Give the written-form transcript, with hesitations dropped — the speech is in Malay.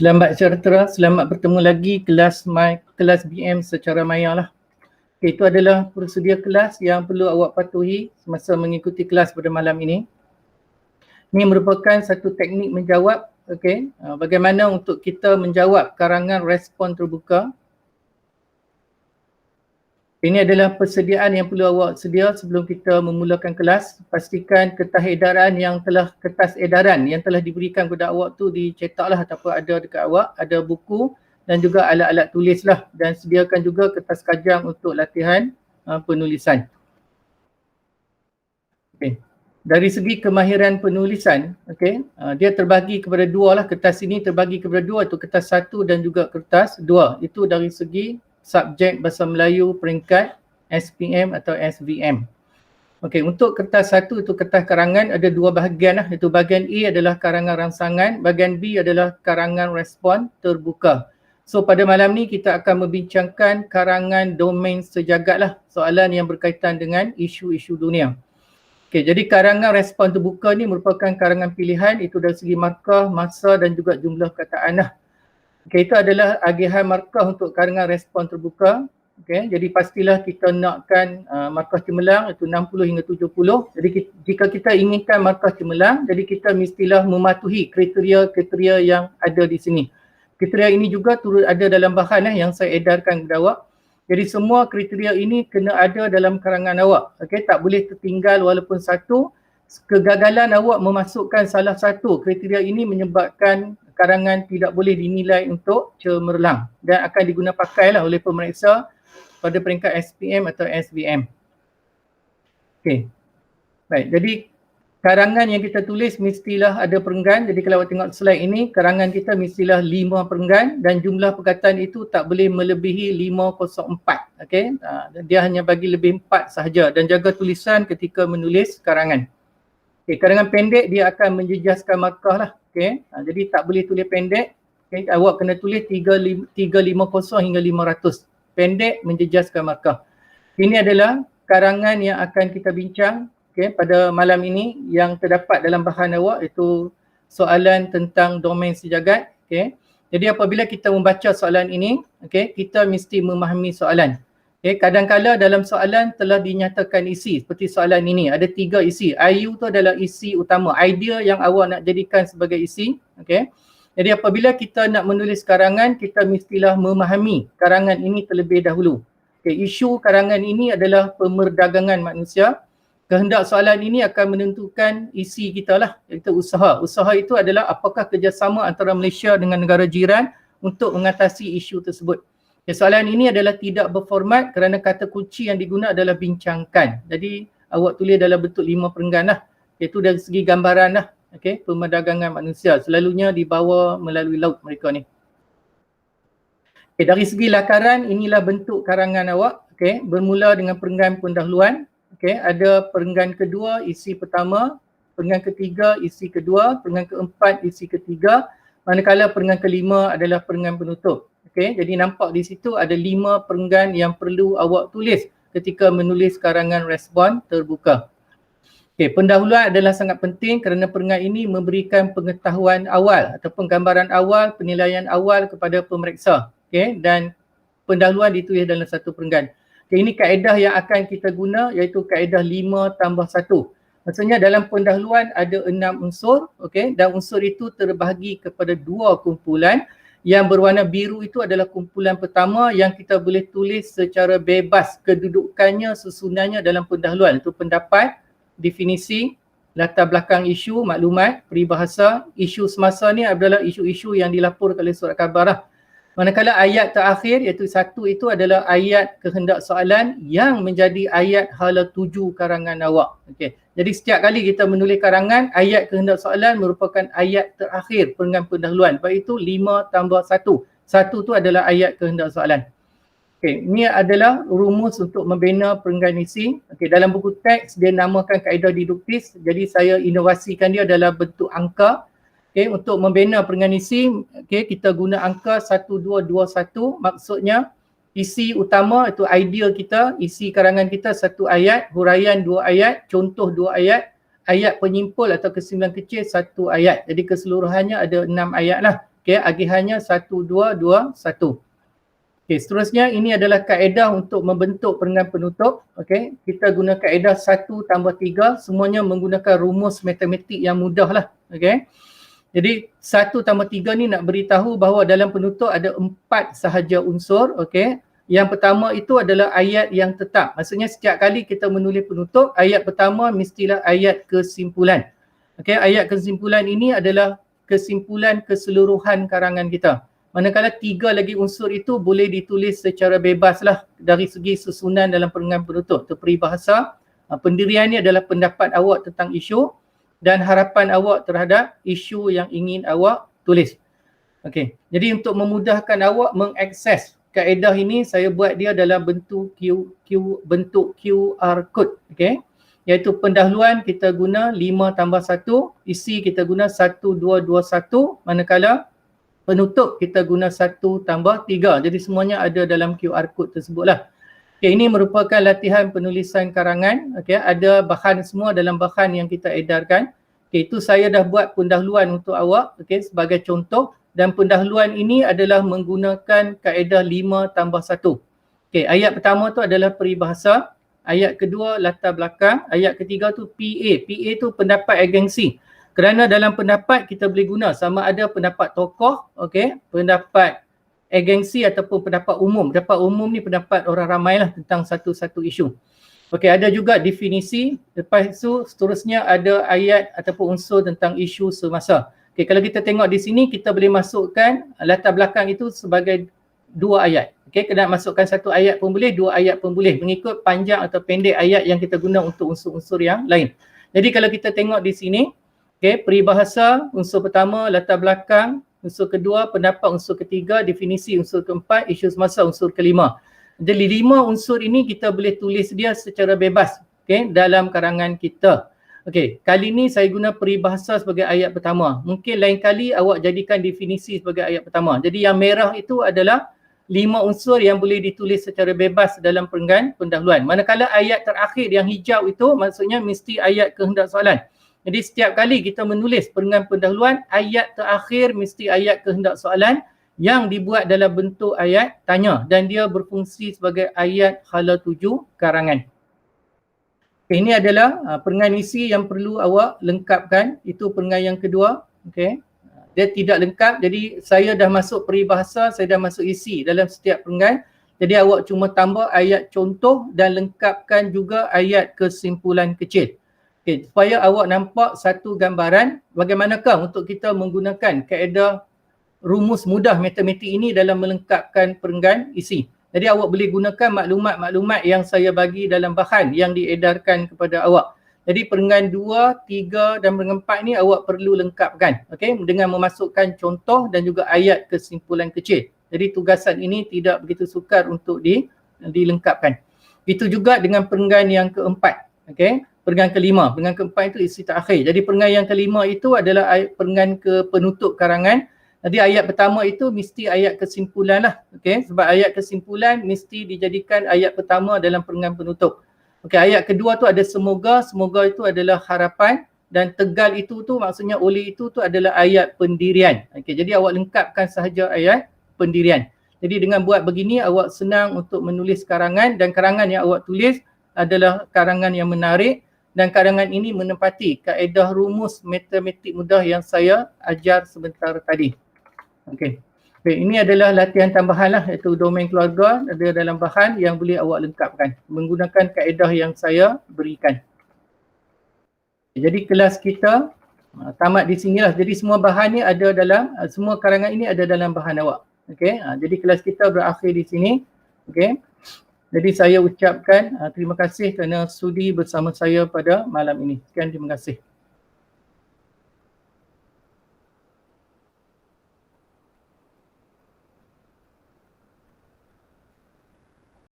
Selamat sejahtera, selamat bertemu lagi kelas BM secara maya lah. Okay, itu adalah prosedur kelas yang perlu awak patuhi semasa mengikuti kelas pada malam ini. Ini merupakan satu teknik menjawab, okay, bagaimana untuk kita menjawab karangan respon terbuka. Ini adalah persediaan yang perlu awak sedia sebelum kita memulakan kelas. Pastikan kertas edaran yang telah diberikan kepada awak tu dicetaklah ataupun ada dekat awak, ada buku dan juga alat-alat tulis lah, dan sediakan juga kertas kajang untuk latihan penulisan. Okay. Dari segi kemahiran penulisan, okay, dia terbagi kepada dua lah. Kertas ini terbagi kepada dua, itu kertas 1 dan juga kertas 2. Itu dari segi subjek Bahasa Melayu peringkat SPM atau SVM. Okey, untuk kertas 1 itu kertas karangan ada dua bahagian lah, iaitu bahagian A adalah karangan rangsangan, bahagian B adalah karangan respon terbuka. So pada malam ni kita akan membincangkan karangan domain sejagat lah, soalan yang berkaitan dengan isu-isu dunia. Okey, jadi karangan respon terbuka ni merupakan karangan pilihan, itu dari segi markah, masa dan juga jumlah kataan lah. Okay, itu adalah agihan markah untuk karangan respon terbuka. Okay, jadi pastilah kita nakkan markah cemerlang itu 60 hingga 70. Jadi jika kita inginkan markah cemerlang, jadi kita mestilah mematuhi kriteria-kriteria yang ada di sini. Kriteria ini juga turut ada dalam bahan yang saya edarkan kepada awak. Jadi semua kriteria ini kena ada dalam karangan awak. Okay, tak boleh tertinggal walaupun satu. Kegagalan awak memasukkan salah satu kriteria ini menyebabkan karangan tidak boleh dinilai untuk cemerlang dan akan diguna pakailah oleh pemeriksa pada peringkat SPM atau SVM. Okey. Baik, jadi karangan yang kita tulis mestilah ada perenggan. Jadi kalau awak tengok slide ini, karangan kita mestilah 5 perenggan dan jumlah perkataan itu tak boleh melebihi 504. Okey. Dia hanya bagi lebih 4 sahaja, dan jaga tulisan ketika menulis karangan. Okay, karangan pendek dia akan menjejaskan markah lah. Okay. Jadi tak boleh tulis pendek. Okay. Awak kena tulis 350 hingga 500. Pendek menjejaskan markah. Ini adalah karangan yang akan kita bincang pada malam ini yang terdapat dalam bahan awak, iaitu soalan tentang domain sejagat. Okay. Jadi apabila kita membaca soalan ini, kita mesti memahami soalan. Okay, kadang-kala dalam soalan telah dinyatakan isi, seperti soalan ini ada 3 isi. IU tu adalah isi utama, idea yang awak nak jadikan sebagai isi. Okay. Jadi apabila kita nak menulis karangan, kita mestilah memahami karangan ini terlebih dahulu. Okay, isu karangan ini adalah pemerdagangan manusia. Kehendak soalan ini akan menentukan isi kita lah, iaitu usaha. Usaha itu adalah apakah kerjasama antara Malaysia dengan negara jiran untuk mengatasi isu tersebut. Okay, soalan ini adalah tidak berformat kerana kata kunci yang diguna adalah bincangkan. Jadi awak tulis dalam bentuk 5 perenggan lah. Iaitu dari segi gambaran lah. Okay, pemerdagangan manusia. Selalunya dibawa melalui laut mereka ni. Okay, dari segi lakaran, inilah bentuk karangan awak. Okay, bermula dengan perenggan pendahuluan. Okay, ada perenggan kedua, isi pertama. Perenggan ketiga, isi kedua. Perenggan keempat, isi ketiga. Manakala perenggan kelima adalah perenggan penutup. Okay, jadi nampak di situ ada 5 perenggan yang perlu awak tulis ketika menulis karangan respon terbuka. Okay, pendahuluan adalah sangat penting kerana perenggan ini memberikan pengetahuan awal ataupun gambaran awal, penilaian awal kepada pemeriksa. Okay, dan pendahuluan ditulis dalam satu perenggan. Okay, ini kaedah yang akan kita guna, iaitu kaedah 5+1. Maksudnya dalam pendahuluan ada 6 unsur, okay, dan unsur itu terbahagi kepada 2 kumpulan. Yang berwarna biru itu adalah kumpulan pertama yang kita boleh tulis secara bebas kedudukannya, susunannya dalam pendahuluan. Itu pendapat, definisi, latar belakang isu, maklumat, peribahasa. Isu semasa ni adalah isu-isu yang dilaporkan oleh surat khabar lah. Manakala ayat terakhir iaitu 1 itu adalah ayat kehendak soalan yang menjadi ayat hala tuju karangan awak. Okay. Jadi setiap kali kita menulis karangan, ayat kehendak soalan merupakan ayat terakhir perenggan pendahuluan. Sebab itu 5+1. 1 tu adalah ayat kehendak soalan. Okay. Ini adalah rumus untuk membina perenggan isi. Okay. Dalam buku teks dia namakan kaedah deduktif. Jadi saya inovasikan dia dalam bentuk angka. Okay, untuk membina perenggan isi, okay, kita guna angka 1221. Maksudnya isi utama itu idea kita, isi karangan kita 1 ayat, huraian 2 ayat, contoh 2 ayat, ayat penyimpul atau kesimpulan kecil 1 ayat. Jadi keseluruhannya ada 6 ayat lah. Okey, agihannya 1221. Okey, seterusnya ini adalah kaedah untuk membentuk perenggan penutup. Okey, kita guna kaedah 1 tambah 3, semuanya menggunakan rumus matematik yang mudah lah. Okey. Jadi 1 tambah 3 ni nak beritahu bahawa dalam penutup ada 4 sahaja unsur. Okey. Yang pertama itu adalah ayat yang tetap. Maksudnya setiap kali kita menulis penutup, ayat pertama mestilah ayat kesimpulan. Okey, ayat kesimpulan ini adalah kesimpulan keseluruhan karangan kita. Manakala 3 lagi unsur itu boleh ditulis secara bebas lah dari segi susunan dalam perenggan penutup. Itu peribahasa. Pendirian ni adalah pendapat awak tentang isu dan harapan awak terhadap isu yang ingin awak tulis. Okey. Jadi untuk memudahkan awak mengakses kaedah ini, saya buat dia dalam bentuk bentuk QR code. Okey. Iaitu pendahuluan kita guna 5 tambah 1, isi kita guna 1221, manakala penutup kita guna 1 tambah 3. Jadi semuanya ada dalam QR code tersebutlah. Okay, ini merupakan latihan penulisan karangan. Okay, ada bahan semua dalam bahan yang kita edarkan. Okay, itu saya dah buat pendahuluan untuk awak, okay, sebagai contoh. Dan pendahuluan ini adalah menggunakan kaedah 5 tambah 1. Okay, ayat pertama tu adalah peribahasa. Ayat kedua latar belakang. Ayat ketiga tu PA. PA tu pendapat agensi. Kerana dalam pendapat kita boleh guna sama ada pendapat tokoh, okey, pendapat agensi ataupun pendapat umum. Pendapat umum ni pendapat orang ramai lah tentang satu-satu isu. Okey, ada juga definisi. Lepas itu seterusnya ada ayat ataupun unsur tentang isu semasa. Okey, kalau kita tengok di sini kita boleh masukkan latar belakang itu sebagai 2 ayat. Okey, kena masukkan 1 ayat pun boleh, 2 ayat pun boleh mengikut panjang atau pendek ayat yang kita guna untuk unsur-unsur yang lain. Jadi kalau kita tengok di sini, okay, peribahasa, unsur pertama, latar belakang, unsur kedua, pendapat, unsur ketiga, definisi, unsur keempat, isu semasa, unsur kelima. Jadi 5 unsur ini kita boleh tulis dia secara bebas, okay, dalam karangan kita. Okay, kali ni saya guna peribahasa sebagai ayat pertama. Mungkin lain kali awak jadikan definisi sebagai ayat pertama. Jadi yang merah itu adalah 5 unsur yang boleh ditulis secara bebas dalam perenggan pendahuluan. Manakala ayat terakhir yang hijau itu maksudnya mesti ayat kehendak soalan. Jadi setiap kali kita menulis perenggan pendahuluan, ayat terakhir mesti ayat kehendak soalan yang dibuat dalam bentuk ayat tanya dan dia berfungsi sebagai ayat hala tuju karangan. Okay, ini adalah perenggan isi yang perlu awak lengkapkan. Itu perenggan yang kedua. Okay. Dia tidak lengkap, jadi saya dah masuk peribahasa, saya dah masuk isi dalam setiap perenggan. Jadi awak cuma tambah ayat contoh dan lengkapkan juga ayat kesimpulan kecil. Okay, supaya awak nampak satu gambaran bagaimanakah untuk kita menggunakan kaedah rumus mudah matematik ini dalam melengkapkan perenggan isi. Jadi awak boleh gunakan maklumat-maklumat yang saya bagi dalam bahan yang diedarkan kepada awak. Jadi perenggan 2, 3 dan perenggan 4 ni awak perlu lengkapkan, okay, dengan memasukkan contoh dan juga ayat kesimpulan kecil. Jadi tugasan ini tidak begitu sukar untuk dilengkapkan. Itu juga dengan perenggan yang keempat, okay. Perenggan kelima, perenggan keempat itu isi terakhir. Jadi perenggan yang kelima itu adalah perenggan ke penutup karangan. Jadi ayat pertama itu mesti ayat kesimpulan lah, okay. Sebab ayat kesimpulan mesti dijadikan ayat pertama dalam perenggan penutup. Okey, ayat kedua tu ada semoga, semoga itu adalah harapan dan tegal itu tu maksudnya oleh itu tu adalah ayat pendirian. Okey, jadi awak lengkapkan sahaja ayat pendirian. Jadi dengan buat begini awak senang untuk menulis karangan dan karangan yang awak tulis adalah karangan yang menarik dan karangan ini menepati kaedah rumus matematik mudah yang saya ajar sebentar tadi. Okey. Okay, ini adalah latihan tambahan lah, iaitu domain keluarga ada dalam bahan yang boleh awak lengkapkan menggunakan kaedah yang saya berikan. Jadi kelas kita tamat di sinilah. Jadi semua bahan ni ada dalam, semua karangan ini ada dalam bahan awak. Okay, jadi kelas kita berakhir di sini. Okay, jadi saya ucapkan terima kasih kerana sudi bersama saya pada malam ini. Sekian, terima kasih.